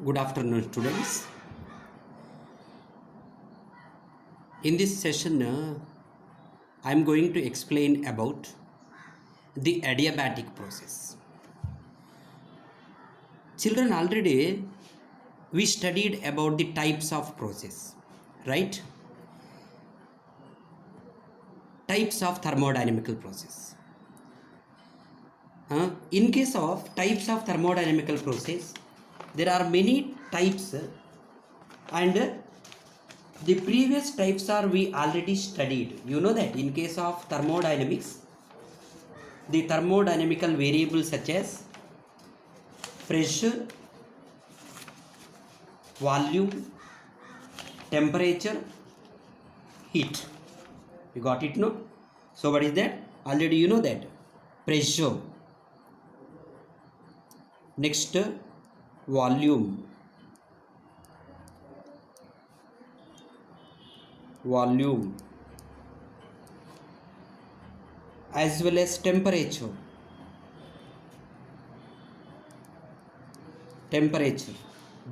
Good afternoon, students. In this session, I am going to explain about the adiabatic process. Children, already we studied about the types of process, right? Types of thermodynamical process. In case of types of thermodynamical process, there are many types and the previous types are we already studied. You know that in case of thermodynamics, the thermodynamical variables such as pressure, volume, temperature, heat. You got it, no? So what is that? Already you know that. Pressure. Next, volume. Volume. As well as temperature. Temperature.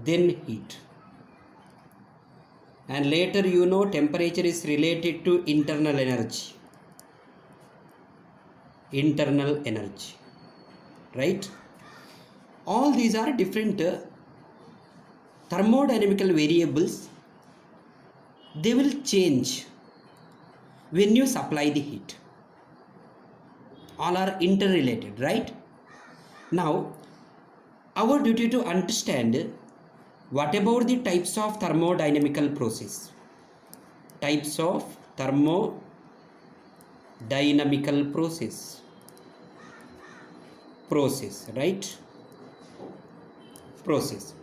Then heat. And later you know temperature is related to internal energy. Internal energy. Right? All these are different thermodynamical variables. They will change when you supply the heat. All are interrelated, right? Now, our duty to understand what about the types of thermodynamical process. Types of thermodynamical process. Right? Process.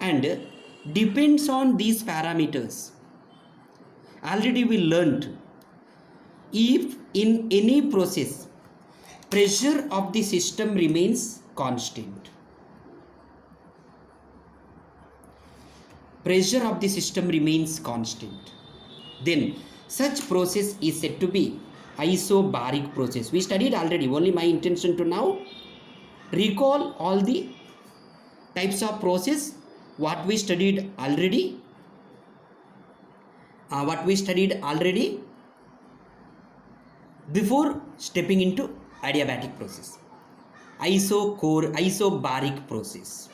And depends on these parameters. Already we learned if in any process pressure of the system remains constant. Pressure of the system remains constant. Then such process is said to be isobaric process. We studied already. Only my intention to now recall all the types of process what we studied already. Before stepping into adiabatic process. Isobaric process.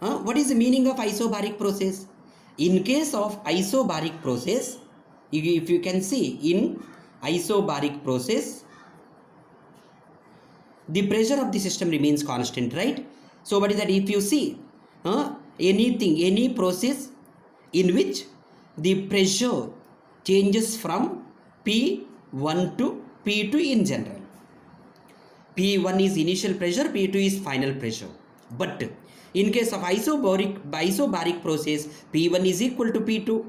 What is the meaning of isobaric process? In case of isobaric process, if you can see in isobaric process, the pressure of the system remains constant, right? So what is that? If you see any process in which the pressure changes from P1 to P2 in general. P1 is initial pressure, P2 is final pressure. But in case of isobaric process, P1 is equal to P2.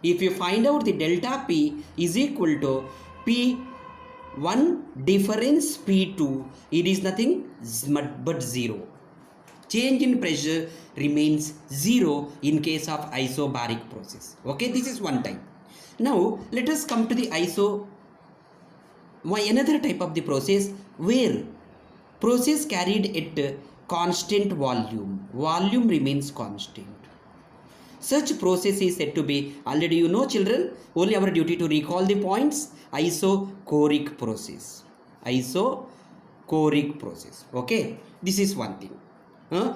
If you find out the delta P is equal to P1 difference P2, it is nothing but 0. Change in pressure remains 0 in case of isobaric process. Okay, this is one type. Now let us come to the another type of the process where process carried at constant volume. Volume remains constant. Such process is said to be, already you know children, only our duty to recall the points, isochoric process. Isochoric process. Okay, this is one thing.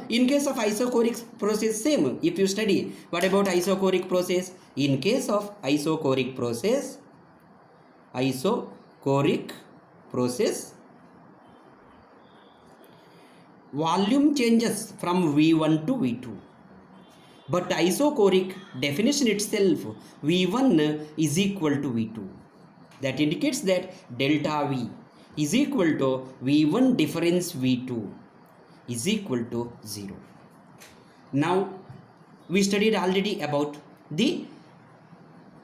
In case of isochoric process, same. If you study, what about isochoric process? In case of isochoric process, volume changes from V1 to V2. But isochoric definition itself, V1 is equal to V2. That indicates that delta V is equal to V1 difference V2 is equal to 0. Now, we studied already about the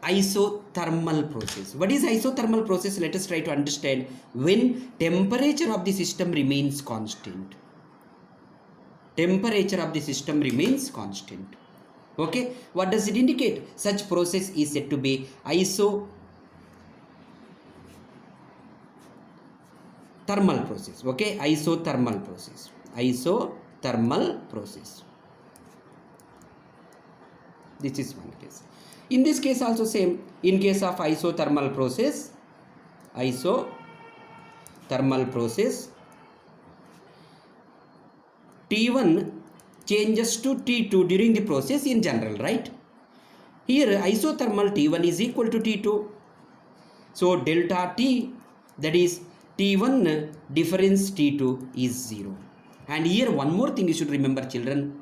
isothermal process. What is isothermal process? Let us try to understand. When temperature of the system remains constant. Temperature of the system remains constant. Okay, what does it indicate? Such process is said to be isothermal process. Okay, isothermal process. isothermal process. This is one case. In this case also same. In case of isothermal process, T1 changes to T2 during the process in general, right? Here isothermal T1 is equal to T2. So delta T, that is T1 difference T2 is 0. And here one more thing you should remember, children.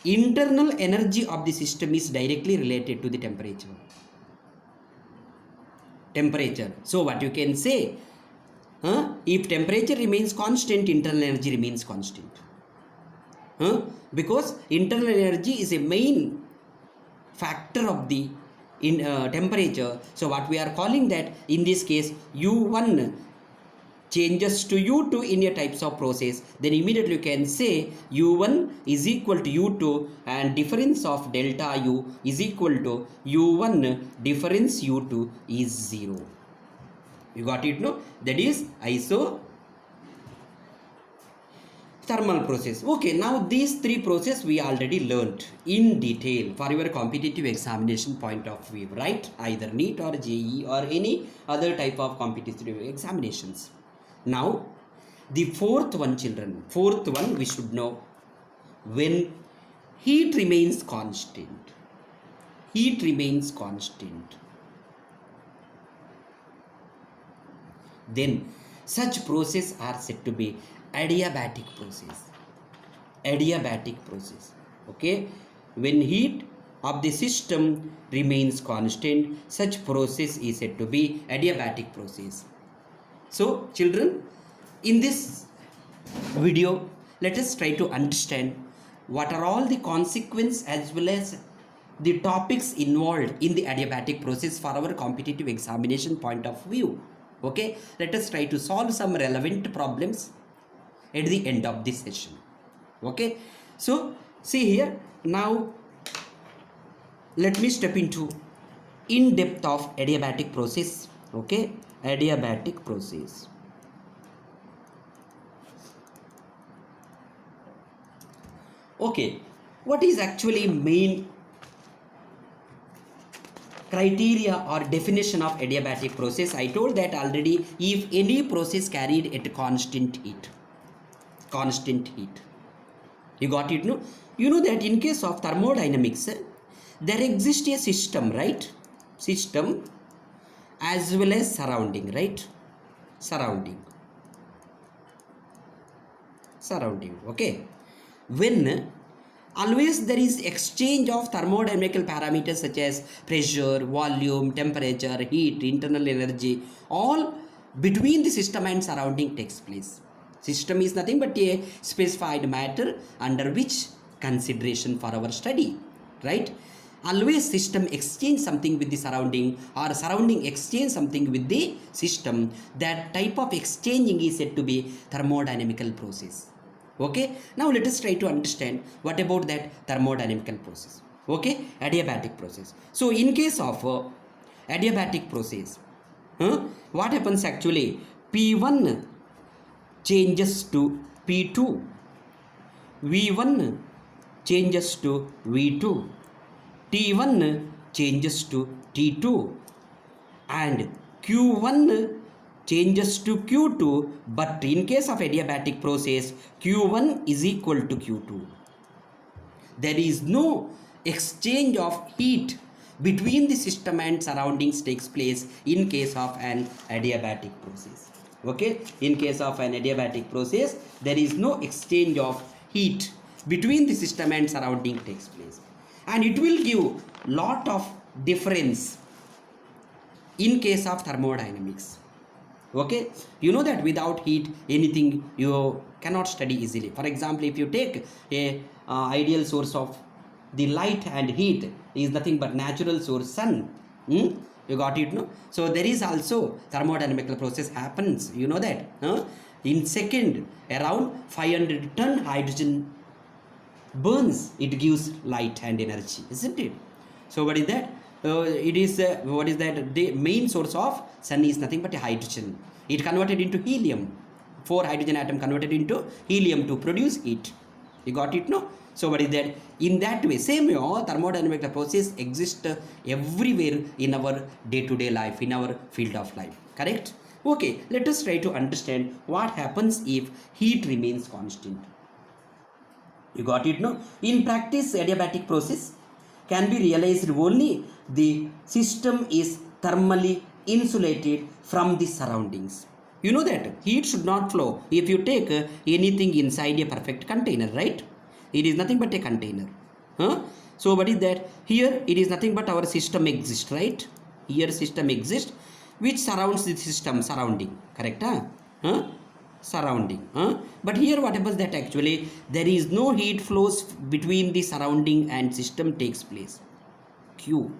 Internal energy of the system is directly related to the temperature. So what you can say, if temperature remains constant, internal energy remains constant. Because internal energy is a main factor of the temperature. So what we are calling that, in this case, U1 changes to U2 in a types of process, then immediately you can say U1 is equal to U2 and difference of delta U is equal to U1 difference U2 is 0. You got it, no? That is isothermal process. Okay, now these three processes we already learnt in detail for your competitive examination point of view, right? Either NEET or JEE or any other type of competitive examinations. Now the fourth one, children, we should know, when heat remains constant, then such process are said to be adiabatic process. Okay, when heat of the system remains constant, such process is said to be adiabatic process. So children, in this video, let us try to understand what are all the consequences as well as the topics involved in the adiabatic process for our competitive examination point of view. Okay, let us try to solve some relevant problems at the end of this session. Okay, so see here, now let me step into in depth of adiabatic process. Okay, adiabatic process. Okay, what is actually main criteria or definition of adiabatic process? I told that already. If any process carried at constant heat, you got it, no? You know that in case of thermodynamics, there exists a system, right? System as well as surrounding, right? Surrounding. Okay, when always there is exchange of thermodynamical parameters such as pressure, volume, temperature, heat, internal energy, all between the system and surrounding takes place. System is nothing but a specified matter under which consideration for our study, right? Always system exchange something with the surrounding, or surrounding exchange something with the system. That type of exchanging is said to be thermodynamical process. Okay, now let us try to understand what about that thermodynamical process. Okay, adiabatic process. So in case of adiabatic process, what happens actually? P1 changes to P2, V1 changes to V2, T1 changes to T2, and Q1 changes to Q2. But in case of adiabatic process, Q1 is equal to Q2. There is no exchange of heat between the system and surroundings takes place in case of an adiabatic process. Okay, in case of an adiabatic process, there is no exchange of heat between the system and surrounding takes place, and it will give lot of difference in case of thermodynamics. Okay, you know that without heat anything you cannot study easily. For example, if you take a ideal source of the light and heat is nothing but natural source, sun. You got it, no? So there is also thermodynamical process happens, you know that, in second around 500 ton hydrogen burns, it gives light and energy, isn't it? So what is that? It is what is that? The main source of sun is nothing but a hydrogen. It converted into helium. 4 hydrogen atom converted into helium to produce heat. You got it, no? So what is that? In that way, same way, thermodynamic process exists everywhere in our day-to-day life, in our field of life. Correct? Okay, let us try to understand what happens if heat remains constant. You got it, no? In practice, adiabatic process can be realized only the system is thermally insulated from the surroundings. You know that heat should not flow if you take anything inside a perfect container, right? It is nothing but a container. So what is that? Here it is nothing but our system exists, right? Here system exists which surrounds the system surrounding, correct? Surrounding. But here what happens that actually there is no heat flows between the surrounding and system takes place. Q.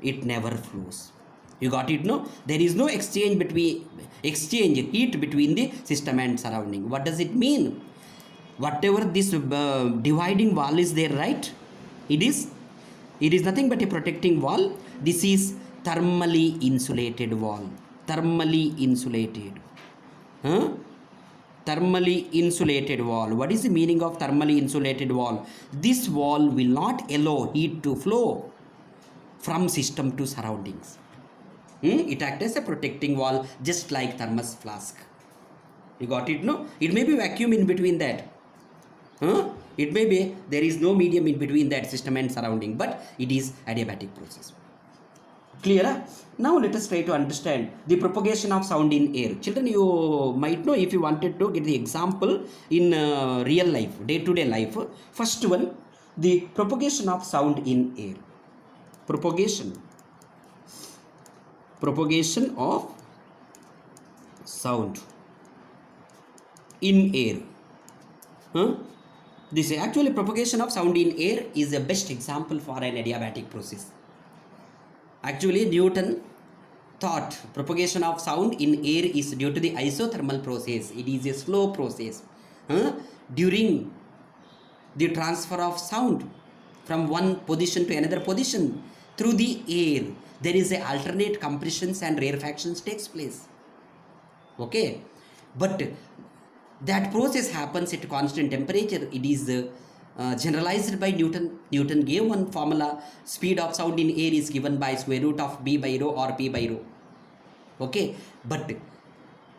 It never flows. You got it, no? There is no exchange heat between the system and surrounding. What does it mean? Whatever this dividing wall is there, right? It is nothing but a protecting wall. This is thermally insulated wall. Thermally insulated. Thermally insulated wall. What is the meaning of thermally insulated wall? This wall will not allow heat to flow from system to surroundings. It acts as a protecting wall, just like thermos flask. You got it, no? It may be vacuum in between that. It may be there is no medium in between that system and surrounding, but it is adiabatic process. Clear? Now let us try to understand the propagation of sound in air. Children, you might know if you wanted to get the example in real life, day-to-day life. First one, the propagation of sound in air. Propagation of sound in air. This actually propagation of sound in air is the best example for an adiabatic process. Actually, Newton thought propagation of sound in air is due to the isothermal process. It is a slow process. During the transfer of sound from one position to another position through the air, there is a alternate compressions and rarefactions takes place. Okay, but that process happens at constant temperature. It is generalized by Newton. Newton gave one formula: speed of sound in air is given by square root of b by rho or p by rho. Okay, but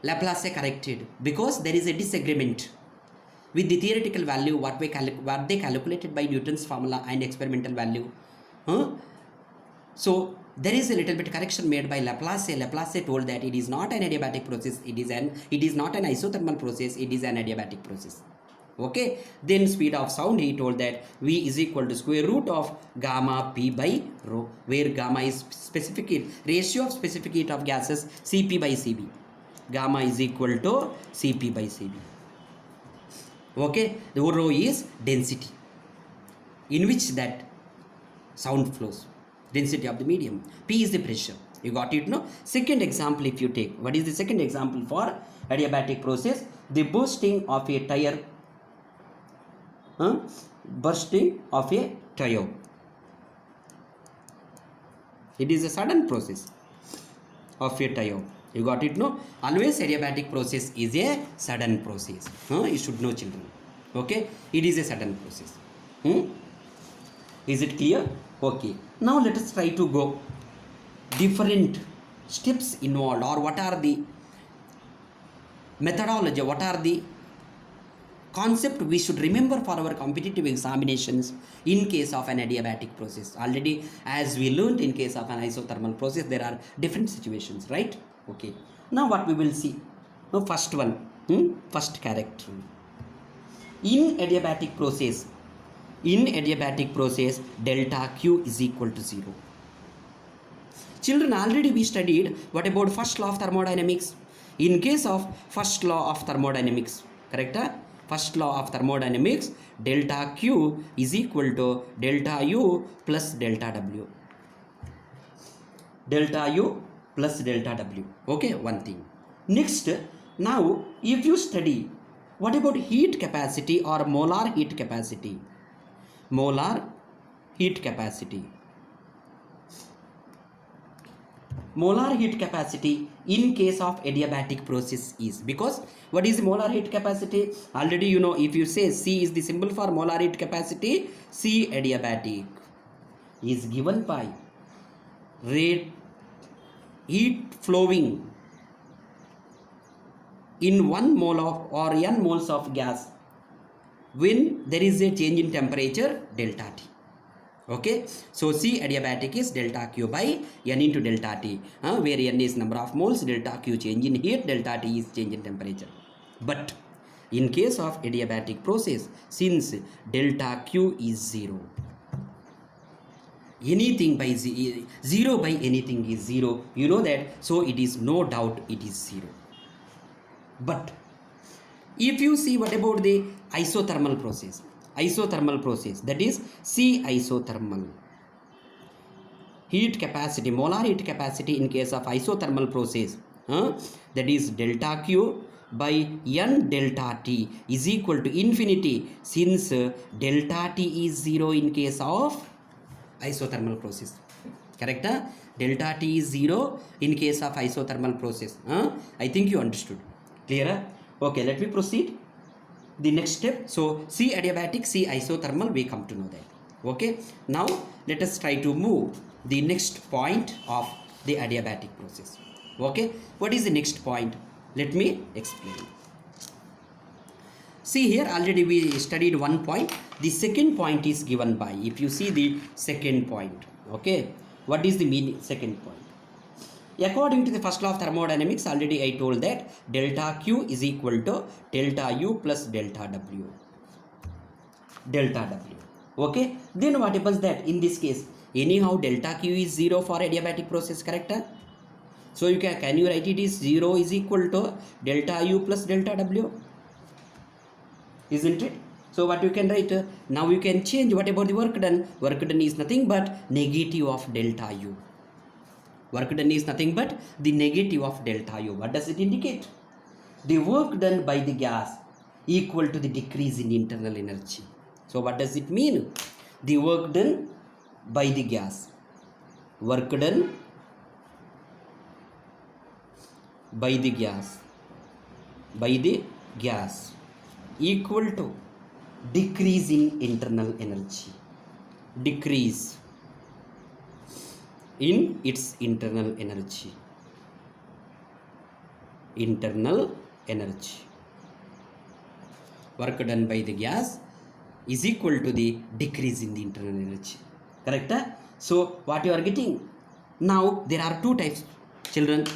Laplace corrected because there is a disagreement with the theoretical value what they calculated by Newton's formula and experimental value. So there is a little bit correction made by Laplace. Laplace told that it is not an adiabatic process. It is not an isothermal process. It is an adiabatic process. Okay. Then speed of sound, he told that V is equal to square root of gamma P by rho, where gamma is specific heat, ratio of specific heat of gases, Cp by Cv. Gamma is equal to Cp by Cv. Okay. The rho is density in which that sound flows. Density of the medium. P is the pressure. You got it, no? Second example, if you take, what is the second example for adiabatic process? The bursting of a tire. Bursting of a tire. It is a sudden process of a tire. You got it, no? Always adiabatic process is a sudden process. You should know, children. Okay? It is a sudden process. Is it clear? Okay. Now let us try to go different steps involved, or what are the methodology, what are the concept we should remember for our competitive examinations in case of an adiabatic process. Already, as we learned, in case of an isothermal process, there are different situations, right? Okay. Now what we will see? Now first one, first character. In adiabatic process, delta Q is equal to 0. Children, already we studied what about first law of thermodynamics. In case of first law of thermodynamics, correct? First law of thermodynamics, delta Q is equal to delta U plus delta W. Delta U plus delta W. Okay, one thing. Next, now if you study what about heat capacity or molar heat capacity? Molar heat capacity. molar heat capacity in case of adiabatic process is? Because what is molar heat capacity? Already you know, if you say C is the symbol for molar heat capacity, C adiabatic is given by rate heat flowing in 1 mole of or n moles of gas when there is a change in temperature delta T. Okay, so C adiabatic is delta Q by N into delta T, where N is number of moles, delta Q change in heat, delta T is change in temperature. But in case of adiabatic process, since delta Q is 0, anything by 0 by anything is 0, you know that, so it is no doubt it is 0. But if you see what about the isothermal process, that is C isothermal heat capacity, molar heat capacity in case of isothermal process, that is delta Q by N delta T is equal to infinity, since delta T is 0 in case of isothermal process. Correct? Delta T is 0 in case of isothermal process. I think you understood. Clear? Okay, let me proceed. The next step. So C adiabatic, C isothermal, we come to know that. Okay. Now let us try to move the next point of the adiabatic process. Okay. What is the next point? Let me explain. See here, already we studied one point. The second point is given by, if you see the second point. Okay. What is the meaning? Second point. According to the first law of thermodynamics, already I told that delta Q is equal to delta U plus delta W. Delta W. Okay. Then what happens that in this case, anyhow delta Q is 0 for adiabatic process, correct? So you can you write it is 0 is equal to delta U plus delta W? Isn't it? So what you can write? Now you can change. What about the work done? Work done is nothing but negative of delta U. Work done is nothing but the negative of delta U. What does it indicate? The work done by the gas equal to the decrease in internal energy. So what does it mean? The work done by the gas. Work done by the gas. By the gas equal to decrease in internal energy. Decrease in its internal energy. Internal energy. Work done by the gas is equal to the decrease in the internal energy. Correct? So what you are getting? Now there are two types, children.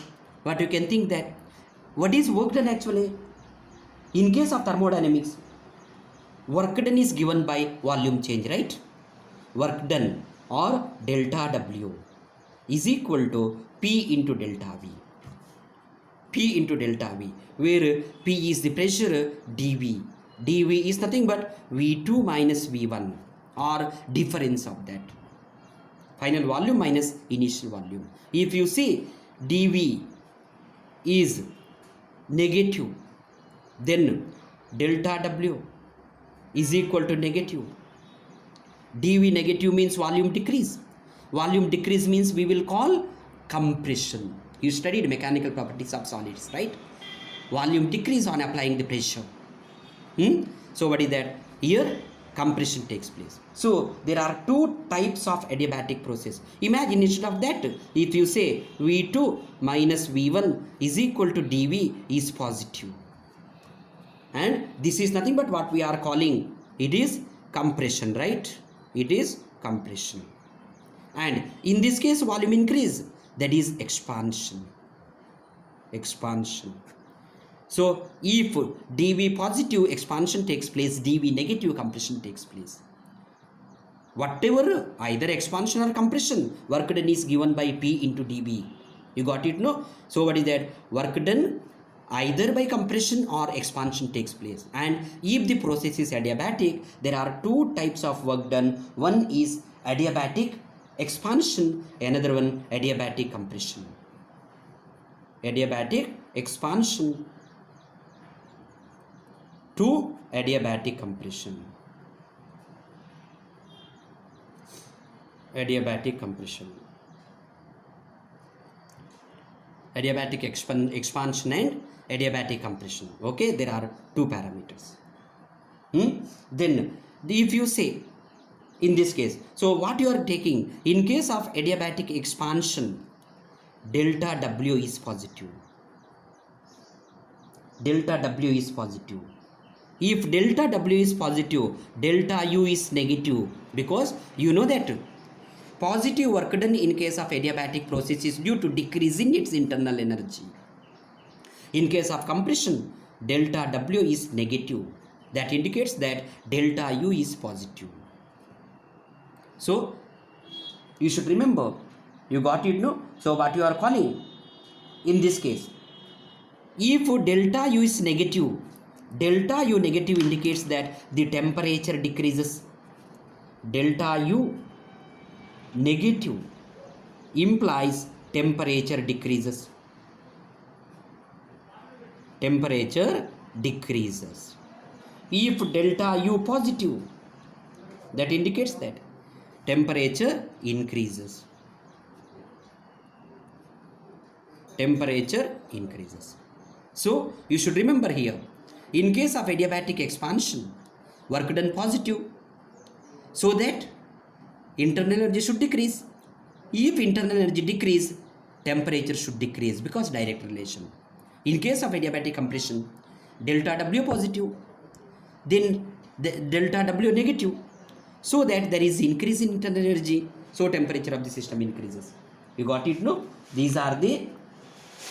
What you can think that, what is work done actually? In case of thermodynamics, work done is given by volume change, right? Work done or delta W is equal to P into delta V. P into delta V, where P is the pressure, dV. dV is nothing but V2 minus V1, or difference of that. Final volume minus initial volume. If you see dV is negative, then delta W is equal to negative. dV negative means volume decrease. Volume decrease means we will call compression. You studied mechanical properties of solids, right? Volume decrease on applying the pressure. So what is that? Here compression takes place. So there are two types of adiabatic process. Imagine instead of that, if you say V2 minus V1 is equal to dV is positive. And this is nothing but what we are calling, it is compression, right? It is compression. And in this case volume increase, that is expansion. Expansion. So if dV positive, expansion takes place, dV negative, compression takes place. Whatever, either expansion or compression, work done is given by P into dV. You got it, no? So what is that? Work done either by compression or expansion takes place. And if the process is adiabatic, there are two types of work done. One is adiabatic expansion, another one adiabatic compression. Adiabatic expansion to adiabatic compression. Adiabatic compression. adiabatic expansion and adiabatic compression. Okay, there are two parameters. Then if you say in this case, so what you are taking in case of adiabatic expansion, delta W is positive. Delta W is positive. If delta W is positive, delta U is negative, because you know that positive work done in case of adiabatic process is due to decrease in its internal energy. In case of compression, delta W is negative. That indicates that delta U is positive. So you should remember, you got it, no? So what you are calling in this case, if delta U is negative, delta U negative indicates that the temperature decreases. Delta U negative implies temperature decreases. Temperature decreases. If delta U positive, that indicates that temperature increases. Temperature increases. So you should remember here, in case of adiabatic expansion, work done positive, so that internal energy should decrease. If internal energy decrease, temperature should decrease, because direct relation. In case of adiabatic compression, delta W positive, then the delta W negative, so that there is increase in internal energy, so temperature of the system increases. You got it, no? These are the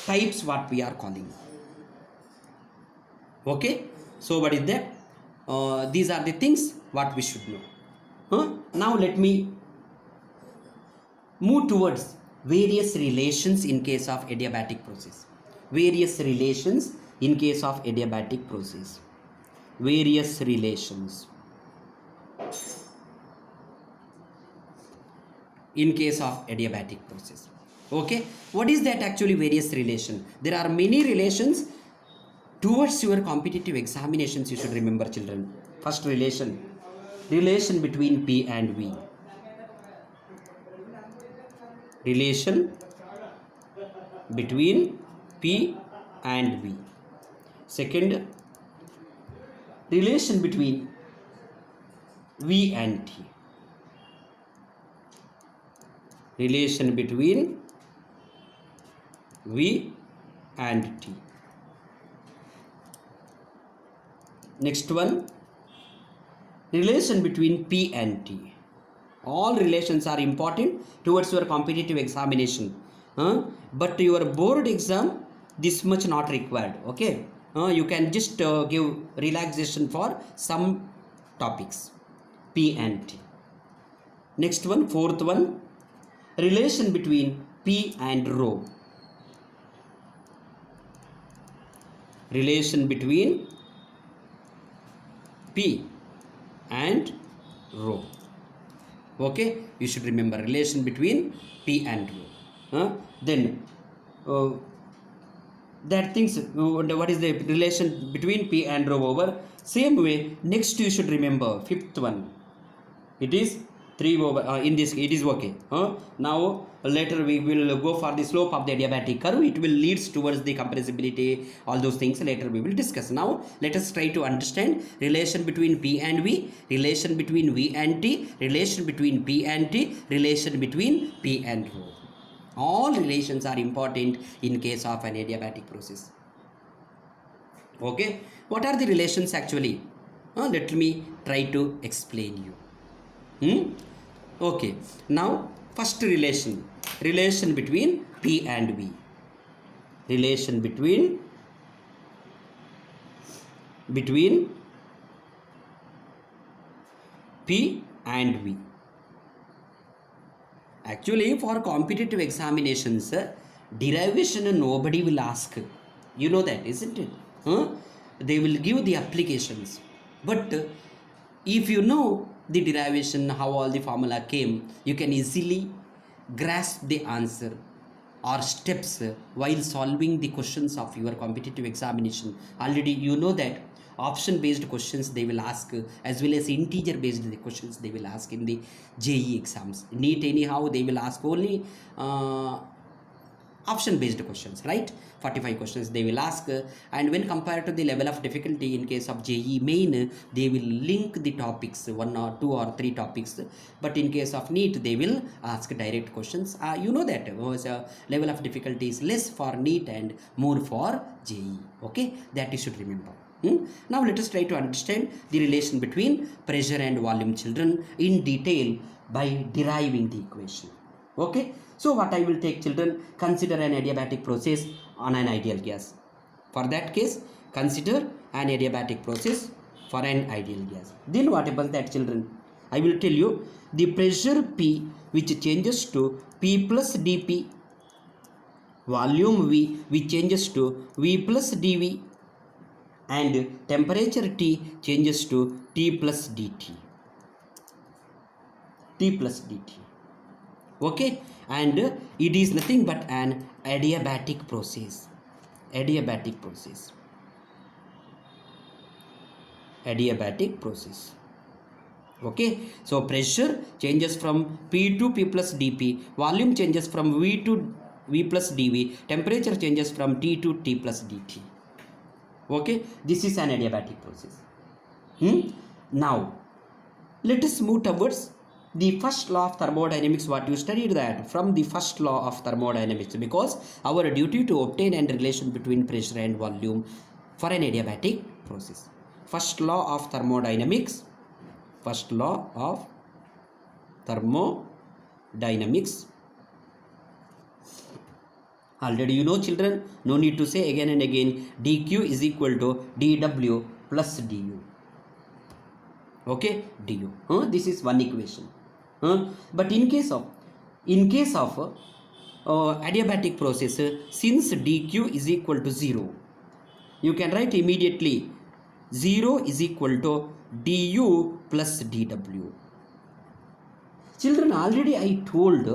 types what we are calling. Okay, so what is that? These are the things what we should know. Now let me move towards various relations in case of adiabatic process. Various relations in case of adiabatic process. Various relations in case of adiabatic process. Okay, what is that actually various relation? There are many relations towards your competitive examinations. You should remember, children. First relation between P and V. Relation between P and V. Second, relation between V and T. Relation between V and T. Next one, relation between P and T. All relations are important towards your competitive examination. But your board exam, this much not required. Okay, you can just give relaxation for some topics. P and T. Next one, fourth one, relation between P and rho. Relation between P and rho. Okay, you should remember relation between P and rho. Then that things, what is the relation between P and rho over? Same way, next you should remember fifth one. It is 3 over, in this it is okay. Now later we will go for the slope of the adiabatic curve. It will leads towards the compressibility, all those things later we will discuss. Now let us try to understand relation between P and V, relation between V and T, relation between P and T, relation between P and rho. All relations are important in case of an adiabatic process. Okay, what are the relations actually? Let me try to explain you. Okay, now first relation between P and V. Relation between P and V. Actually, for competitive examinations, derivation nobody will ask. You know that, isn't it? They will give the applications. But if you know the derivation, how all the formula came, you can easily grasp the answer or steps while solving the questions of your competitive examination. Already you know that option based questions they will ask, as well as integer based questions they will ask in the JEE exams. NEET anyhow they will ask only option based questions, right? 45 questions they will ask, and when compared to the level of difficulty in case of JEE main, they will link the topics, one or two or three topics, but in case of NEET they will ask direct questions. You know that level of difficulty is less for NEET and more for JEE. Okay, that you should remember. Now let us try to understand the relation between pressure and volume, children, in detail by deriving the equation. Okay, so what I will take, children, consider an adiabatic process on an ideal gas. For that case, consider an adiabatic process for an ideal gas. Then what happens that, children, I will tell you the pressure P which changes to P plus dP, volume V which changes to V plus dV, and temperature T changes to T plus dt. T plus dt. Okay, and it is nothing but an adiabatic process. Adiabatic process. Adiabatic process. Okay, so pressure changes from P to P plus dP, volume changes from V to V plus dV, temperature changes from T to T plus dt. Okay, this is an adiabatic process. Now let us move towards the first law of thermodynamics. What you studied that from the first law of thermodynamics, because our duty to obtain a relation between pressure and volume for an adiabatic process. First law of thermodynamics. First law of thermodynamics. Already you know, children, no need to say again and again. dq is equal to dw plus du. Okay, du. This is one equation. But in case of adiabatic process, since dq is equal to 0, you can write immediately 0 is equal to du plus dw. Children, already I told